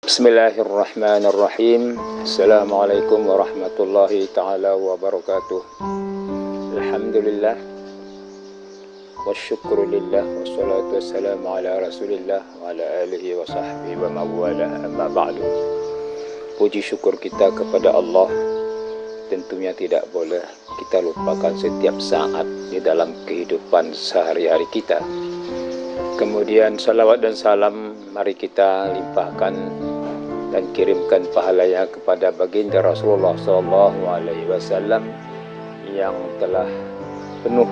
Bismillahirrahmanirrahim. Assalamualaikum warahmatullahi ta'ala wabarakatuh. Alhamdulillah wasyukurulillah wassalatu wassalamu ala rasulillah wa ala alihi wa sahbihi wa mawala amma ba'du. Puji syukur kita kepada Allah tentunya tidak boleh kita lupakan setiap saat di dalam kehidupan sehari-hari kita. Kemudian salawat dan salam mari kita limpahkan dan kirimkan pahalanya kepada baginda Rasulullah SAW yang telah penuh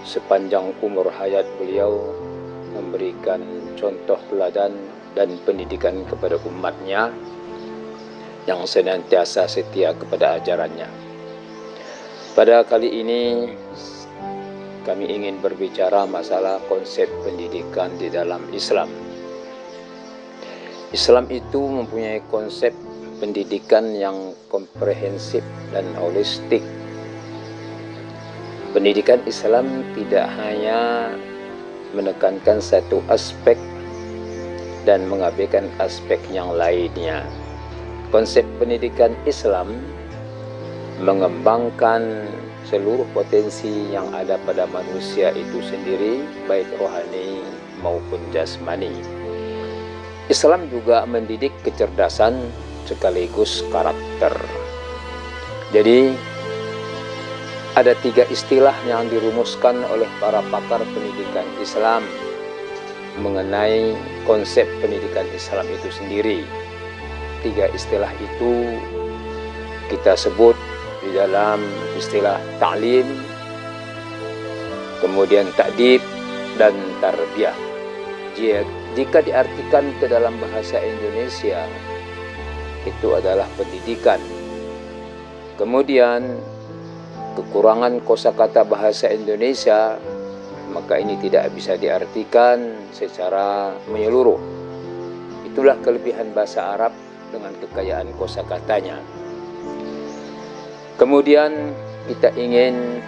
sepanjang umur hayat beliau memberikan contoh teladan dan pendidikan kepada umatnya yang senantiasa setia kepada ajarannya. Pada kali ini kami ingin berbicara masalah konsep pendidikan di dalam Islam. Islam itu mempunyai konsep pendidikan yang komprehensif dan holistik. Pendidikan Islam tidak hanya menekankan satu aspek dan mengabaikan aspek yang lainnya. Konsep pendidikan Islam mengembangkan seluruh potensi yang ada pada manusia itu sendiri, baik rohani maupun jasmani. Islam juga mendidik kecerdasan sekaligus karakter. Jadi ada 3 istilah yang dirumuskan oleh para pakar pendidikan Islam mengenai konsep pendidikan Islam itu sendiri. 3 istilah itu kita sebut di dalam istilah ta'lim, kemudian ta'dib, dan tarbiyah. Jika diartikan ke dalam bahasa Indonesia, itu adalah pendidikan. Kemudian kekurangan kosakata bahasa Indonesia, maka ini tidak bisa diartikan secara menyeluruh. Itulah kelebihan bahasa Arab dengan kekayaan kosakatanya. Kemudian kita ingin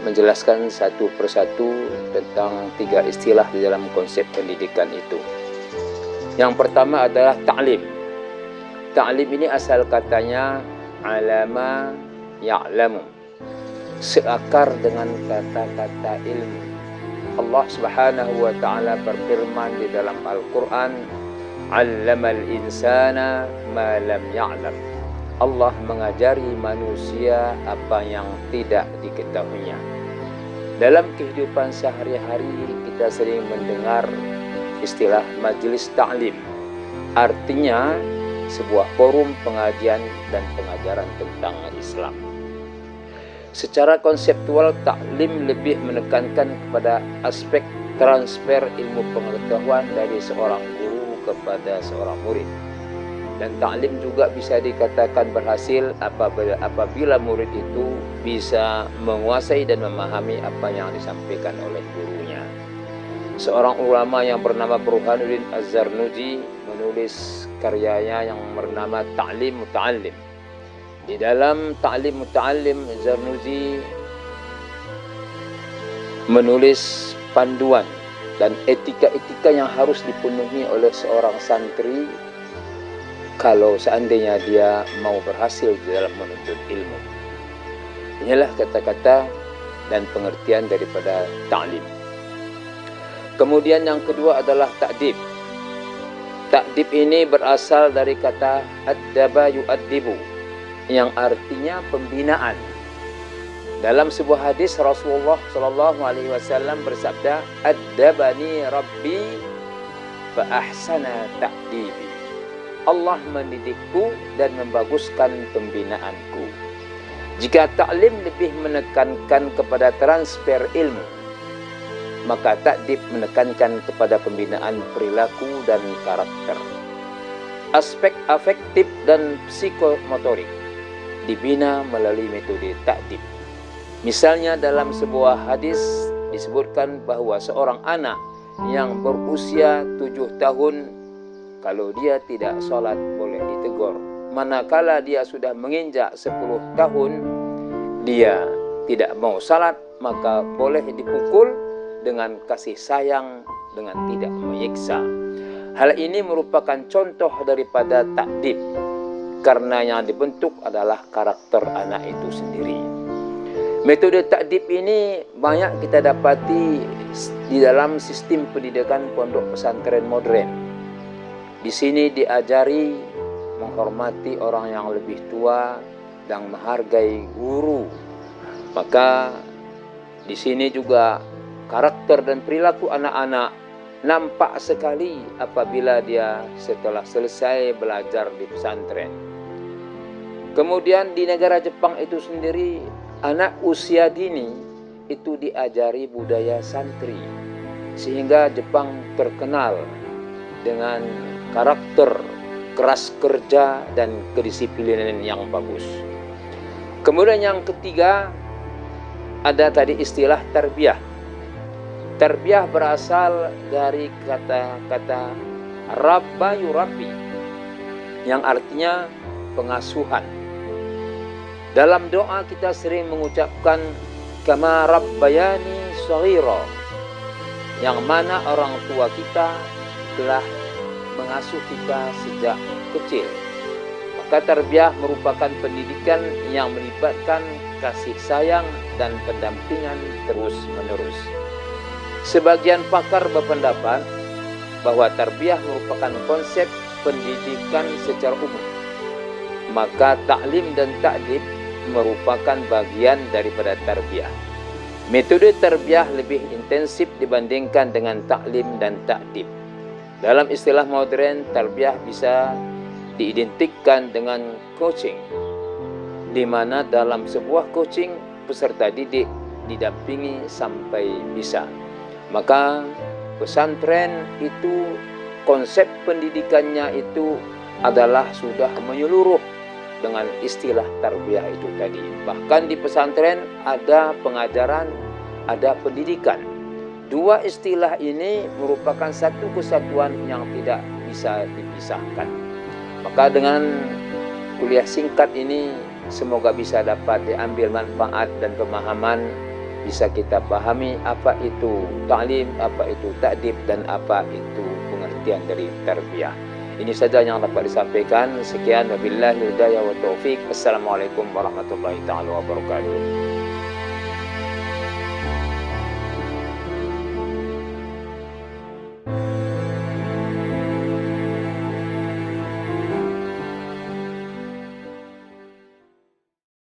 menjelaskan satu persatu tentang 3 istilah di dalam konsep pendidikan itu. Yang pertama adalah ta'lim. Ta'lim ini asal katanya alama ya'lamu, seakar dengan kata-kata ilmu. Allah Subhanahu wa ta'ala berfirman di dalam Al-Quran, 'allamal insana ma lam ya'lam. Allah mengajari manusia apa yang tidak diketahuinya. Dalam kehidupan sehari-hari kita sering mendengar istilah majelis ta'lim. Artinya sebuah forum pengajian dan pengajaran tentang Islam. Secara konseptual, ta'lim lebih menekankan kepada aspek transfer ilmu pengetahuan dari seorang guru kepada seorang murid. Dan ta'lim juga bisa dikatakan berhasil apabila murid itu bisa menguasai dan memahami apa yang disampaikan oleh gurunya. Seorang ulama yang bernama Burhanuddin Az-Zarnuji menulis karyanya yang bernama Ta'lim Muta'allim. Di dalam Ta'lim Muta'allim, Az-Zarnuji menulis panduan dan etika-etika yang harus dipenuhi oleh seorang santri kalau seandainya dia mau berhasil di dalam menuntut ilmu. Inilah kata-kata dan pengertian daripada ta'lim. Kemudian yang kedua adalah ta'dib. Ta'dib ini berasal dari kata addaba yu'addibu, yang artinya pembinaan. Dalam sebuah hadis Rasulullah SAW bersabda, addabani rabbi fa ahsana ta'dibi. Allah mendidikku dan membaguskan pembinaanku. Jika ta'lim lebih menekankan kepada transfer ilmu, maka ta'dib menekankan kepada pembinaan perilaku dan karakter. Aspek afektif dan psikomotorik dibina melalui metode ta'dib. Misalnya dalam sebuah hadis disebutkan bahwa seorang anak yang berusia 7 tahun kalau dia tidak sholat boleh ditegur. Manakala dia sudah menginjak 10 tahun, dia tidak mau sholat, maka boleh dipukul dengan kasih sayang, dengan tidak menyiksa. Hal ini merupakan contoh daripada ta'dib, karena yang dibentuk adalah karakter anak itu sendiri. Metode ta'dib ini banyak kita dapati di dalam sistem pendidikan pondok pesantren modern. Di sini diajari menghormati orang yang lebih tua dan menghargai guru. Maka di sini juga karakter dan perilaku anak-anak nampak sekali apabila dia setelah selesai belajar di pesantren. Kemudian di negara Jepang itu sendiri, anak usia dini itu diajari budaya santri, sehingga Jepang terkenal dengan karakter keras kerja dan kedisiplinan yang bagus. Kemudian yang ketiga, ada tadi istilah tarbiyah. Tarbiyah berasal dari kata-kata rabba yurabbi, yang artinya pengasuhan. Dalam doa kita sering mengucapkan kama rabbayani shaghira, yang mana orang tua kita telah mengasuh kita sejak kecil. Maka tarbiyah merupakan pendidikan yang melibatkan kasih sayang dan pendampingan terus-menerus. Sebagian pakar berpendapat bahwa tarbiyah merupakan konsep pendidikan secara umum. Maka taklim dan ta'dib merupakan bagian daripada tarbiyah. Metode tarbiyah lebih intensif dibandingkan dengan taklim dan ta'dib. Dalam istilah modern, tarbiyah bisa diidentikan dengan coaching, di mana dalam sebuah coaching peserta didik didampingi sampai bisa. Maka pesantren itu konsep pendidikannya itu adalah sudah menyeluruh dengan istilah tarbiyah itu tadi. Bahkan di pesantren ada pengajaran, ada pendidikan. Dua istilah ini merupakan satu kesatuan yang tidak bisa dipisahkan. Maka dengan kuliah singkat ini semoga bisa dapat diambil manfaat dan pemahaman, bisa kita pahami apa itu ta'lim, apa itu ta'dib, dan apa itu pengertian dari tarbiyah. Ini saja yang dapat disampaikan. Sekian, wabillahi hidayah wa taufik. Assalamualaikum warahmatullahi taala wabarakatuh.